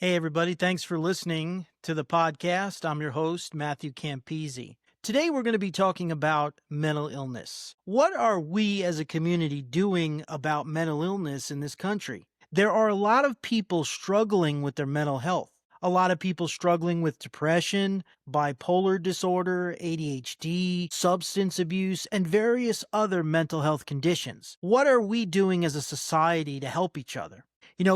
Hey, everybody. Thanks for listening to the podcast. I'm your host, Matthew Campisi. Today, we're going to be talking about mental illness. What are we as a community doing about mental illness in this country? There are a lot of people struggling with their mental health. A lot of people struggling with depression, bipolar disorder, ADHD, substance abuse, and various other mental health conditions. What are we doing as a society to help each other?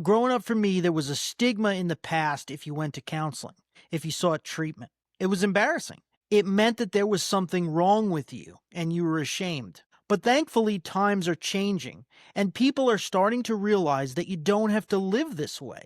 Growing up for me, there was a stigma in the past if you went to counseling, if you sought treatment. It was embarrassing. It meant that there was something wrong with you and you were ashamed. But thankfully, times are changing and people are starting to realize that you don't have to live this way,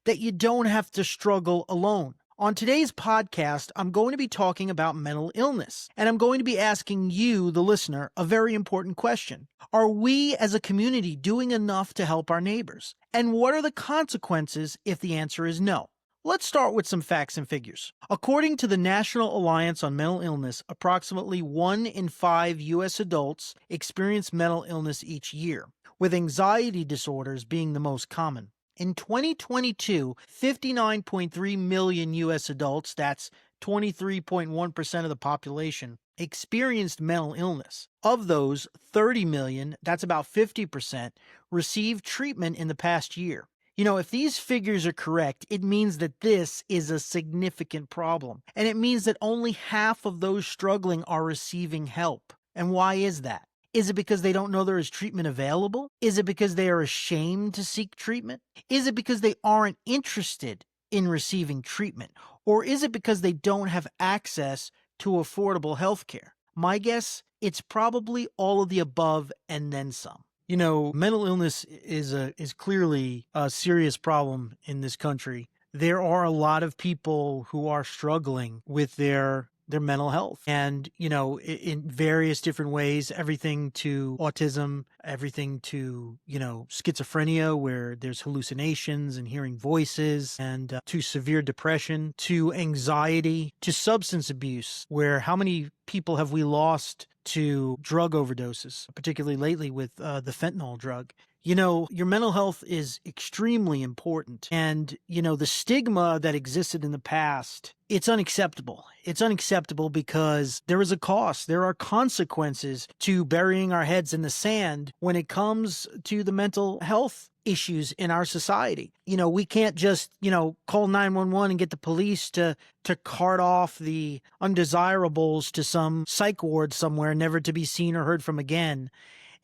that you don't have to struggle alone. On today's podcast, I'm going to be talking about mental illness, and I'm going to be asking you, the listener, a very important question. Are we as a community doing enough to help our neighbors? And what are the consequences if the answer is no? Let's start with some facts and figures. According to the National Alliance on Mental Illness, approximately 1 in 5 U.S. adults experience mental illness each year, with anxiety disorders being the most common. In 2022, 59.3 million U.S. adults, that's 23.1% of the population, experienced mental illness. Of those, 30 million, that's about 50%, received treatment in the past year. If these figures are correct, it means that this is a significant problem. And it means that only half of those struggling are receiving help. And why is that? Is it because they don't know there is treatment available? Is it because they are ashamed to seek treatment? Is it because they aren't interested in receiving treatment? Or is it because they don't have access to affordable health care? My guess, it's probably all of the above and then some. Mental illness is clearly a serious problem in this country. There are a lot of people who are struggling with their mental health and, in various different ways, everything to autism, everything to, schizophrenia, where there's hallucinations and hearing voices, and to severe depression, to anxiety, to substance abuse, where how many people have we lost to drug overdoses, particularly lately with the fentanyl drug. Your mental health is extremely important. And, the stigma that existed in the past, it's unacceptable. It's unacceptable because there is a cost. There are consequences to burying our heads in the sand when it comes to the mental health issues in our society. We can't just, call 911 and get the police to cart off the undesirables to some psych ward somewhere, never to be seen or heard from again.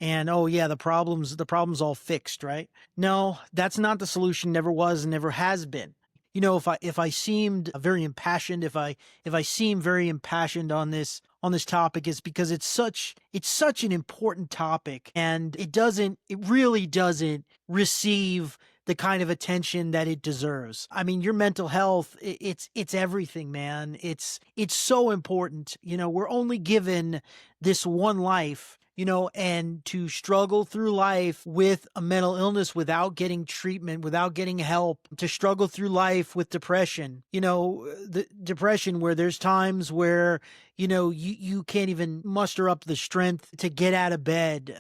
And, oh yeah, the problem's all fixed, right? No, that's not the solution, never was and never has been. If I seemed very impassioned, if I seem very impassioned on this topic, it's because it's such an important topic, and it really doesn't receive the kind of attention that it deserves. I mean, your mental health, it's everything, man. It's so important. We're only given this one life. And to struggle through life with a mental illness without getting treatment, without getting help, to struggle through life with depression, the depression where there's times where, you can't even muster up the strength to get out of bed,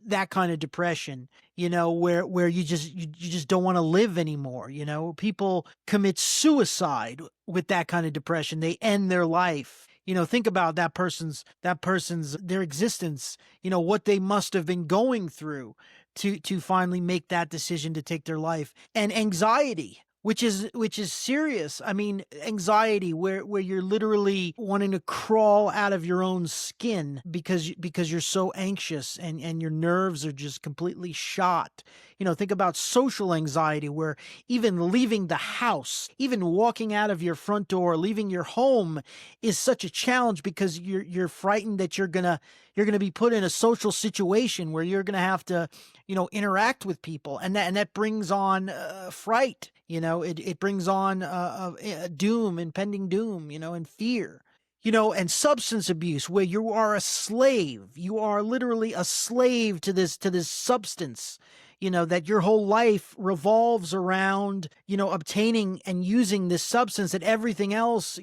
that kind of depression, where you just don't want to live anymore. People commit suicide with that kind of depression. They end their life. Think about their existence, what they must have been going through to finally make that decision to take their life. And anxiety, which is serious. I mean, anxiety where you're literally wanting to crawl out of your own skin because you're so anxious and your nerves are just completely shot. Think about social anxiety, where even leaving the house, even walking out of your front door, leaving your home is such a challenge because you're frightened that you're gonna be put in a social situation where you're gonna have to, interact with people, and that brings on fright. It brings on doom, impending doom, and fear. And substance abuse, where you are a slave. You are literally a slave to this substance, that your whole life revolves around, obtaining and using this substance, that everything else,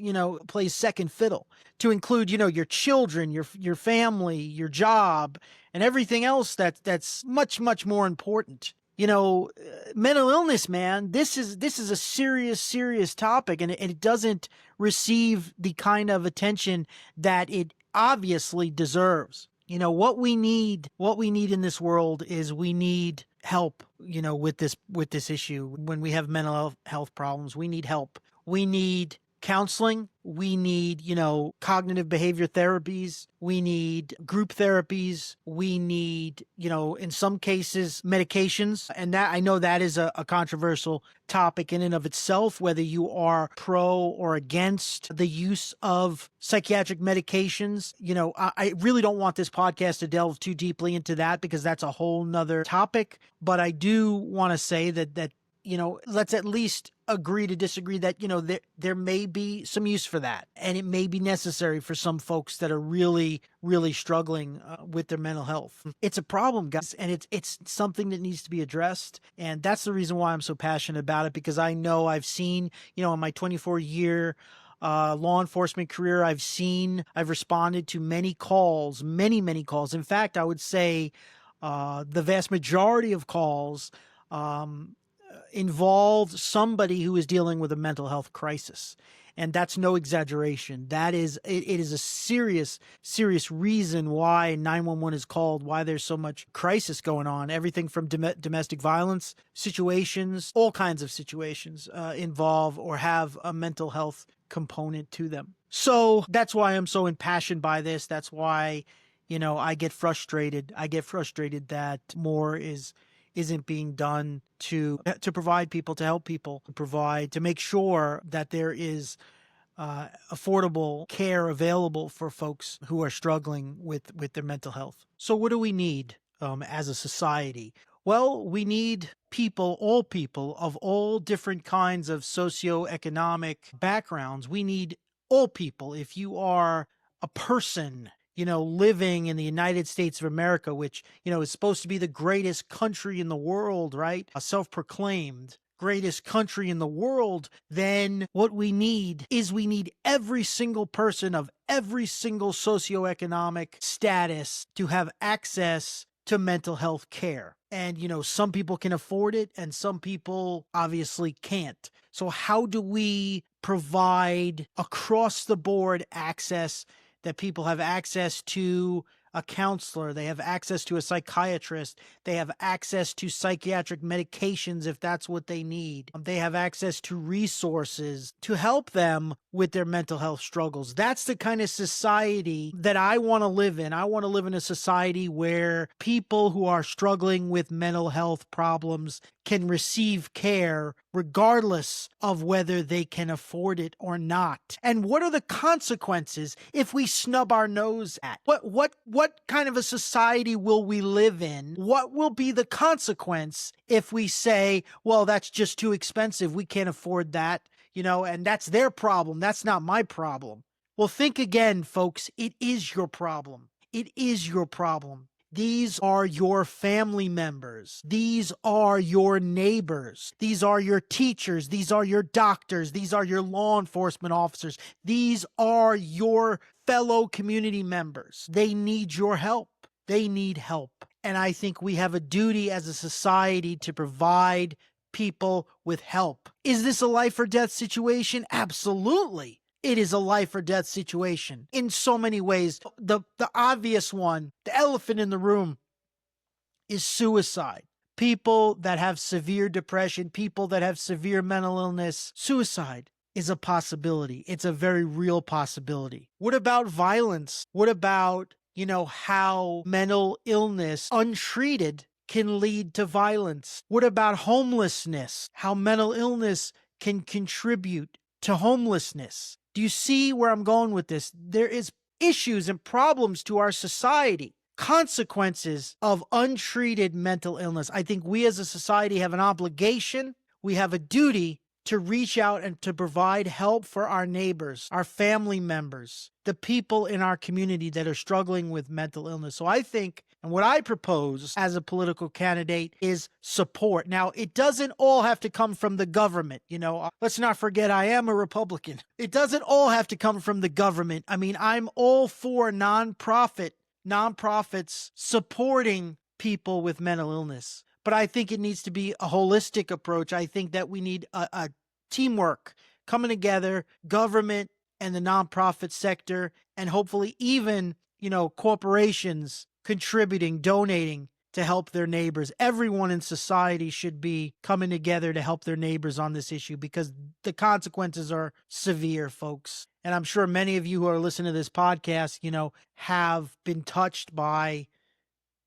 plays second fiddle, to include, your children, your family, your job, and everything else that's much, much more important. mental illness, man, this is a serious topic, and it doesn't receive the kind of attention that it obviously deserves. What we need in this world is we need help, with this issue. When we have mental health problems, we need help. We need counseling. We need, cognitive behavior therapies. We need group therapies. We need, in some cases, medications. And that, I know that is a controversial topic in and of itself, whether you are pro or against the use of psychiatric medications. I really don't want this podcast to delve too deeply into that, because that's a whole nother topic. But I do want to say that let's at least agree to disagree that, there may be some use for that. And it may be necessary for some folks that are really, really struggling with their mental health. It's a problem, guys, and it's something that needs to be addressed. And that's the reason why I'm so passionate about it, because I know I've seen, in my 24-year law enforcement career, I've responded to many calls. In fact, I would say the vast majority of calls involved somebody who is dealing with a mental health crisis. And that's no exaggeration. It is a serious reason why 911 is called, why there's so much crisis going on. Everything from domestic violence situations, all kinds of situations involve or have a mental health component to them. So that's why I'm so impassioned by this. That's why, I get frustrated. That more isn't being done to provide people, to help people, to make sure that there is affordable care available for folks who are struggling with their mental health. So what do we need as a society? Well, we need all people of all different kinds of socioeconomic backgrounds. We need all people. If you are a person, living in the United States of America, which, is supposed to be the greatest country in the world, right? A self-proclaimed greatest country in the world, then what we need every single person of every single socioeconomic status to have access to mental health care. And, some people can afford it and some people obviously can't. So how do we provide across the board access, that people have access to a counselor, they have access to a psychiatrist, they have access to psychiatric medications if that's what they need. They have access to resources to help them with their mental health struggles. That's the kind of society that I want to live in. I want to live in a society where people who are struggling with mental health problems can receive care regardless of whether they can afford it or not. And what are the consequences if we snub our nose at? What kind of a society will we live in? What will be the consequence if we say, well, that's just too expensive, we can't afford that, and that's their problem, that's not my problem? Well, think again, folks. It is your problem. It is your problem. These are your family members. These are your neighbors. These are your teachers. These are your doctors. These are your law enforcement officers. These are your fellow community members. They need your help. They need help. And I think we have a duty as a society to provide people with help. Is this a life or death situation? Absolutely. It is a life or death situation in so many ways. The obvious one, the elephant in the room, is suicide. People that have severe depression, people that have severe mental illness, suicide is a possibility. It's a very real possibility. What about violence? What about, how mental illness untreated can lead to violence? What about homelessness? How mental illness can contribute to homelessness? Do you see where I'm going with this? There is issues and problems to our society, consequences of untreated mental illness. I think we as a society have an obligation, we have a duty to reach out and to provide help for our neighbors, our family members, the people in our community that are struggling with mental illness. So I think, and what I propose as a political candidate, is support. Now, it doesn't all have to come from the government. Let's not forget I am a Republican. It doesn't all have to come from the government. I mean, I'm all for nonprofits supporting people with mental illness. but I think it needs to be a holistic approach. I think that we need a teamwork coming together, government and the nonprofit sector, and hopefully even, corporations contributing, donating to help their neighbors. Everyone in society should be coming together to help their neighbors on this issue because the consequences are severe, folks. And I'm sure many of you who are listening to this podcast, have been touched by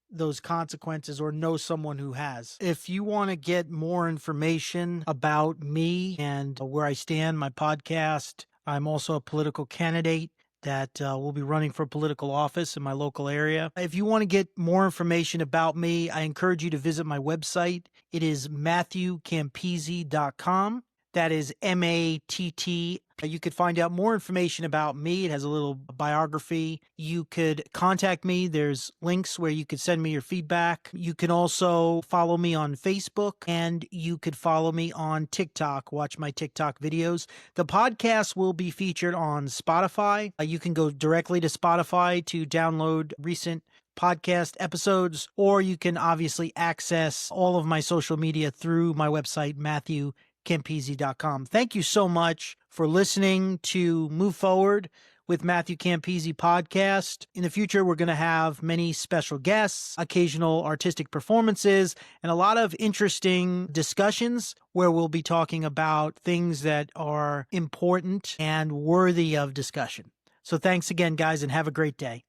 those consequences or know someone who has. If you want to get more information about me and where I stand, my podcast, I'm also a political candidate that will be running for political office in my local area. If you want to get more information about me, I encourage you to visit my website. It is MatthewCampisi.com. That is MATT. You could find out more information about me. It has a little biography. You could contact me. There's links where you could send me your feedback. You can also follow me on Facebook, and you could follow me on TikTok. Watch my TikTok videos. The podcast will be featured on Spotify. You can go directly to Spotify to download recent podcast episodes, or you can obviously access all of my social media through my website, MatthewCampisi.com. Thank you so much for listening to Move Forward with Matthew Campisi podcast. In the future, we're going to have many special guests, occasional artistic performances, and a lot of interesting discussions where we'll be talking about things that are important and worthy of discussion. So thanks again, guys, and have a great day.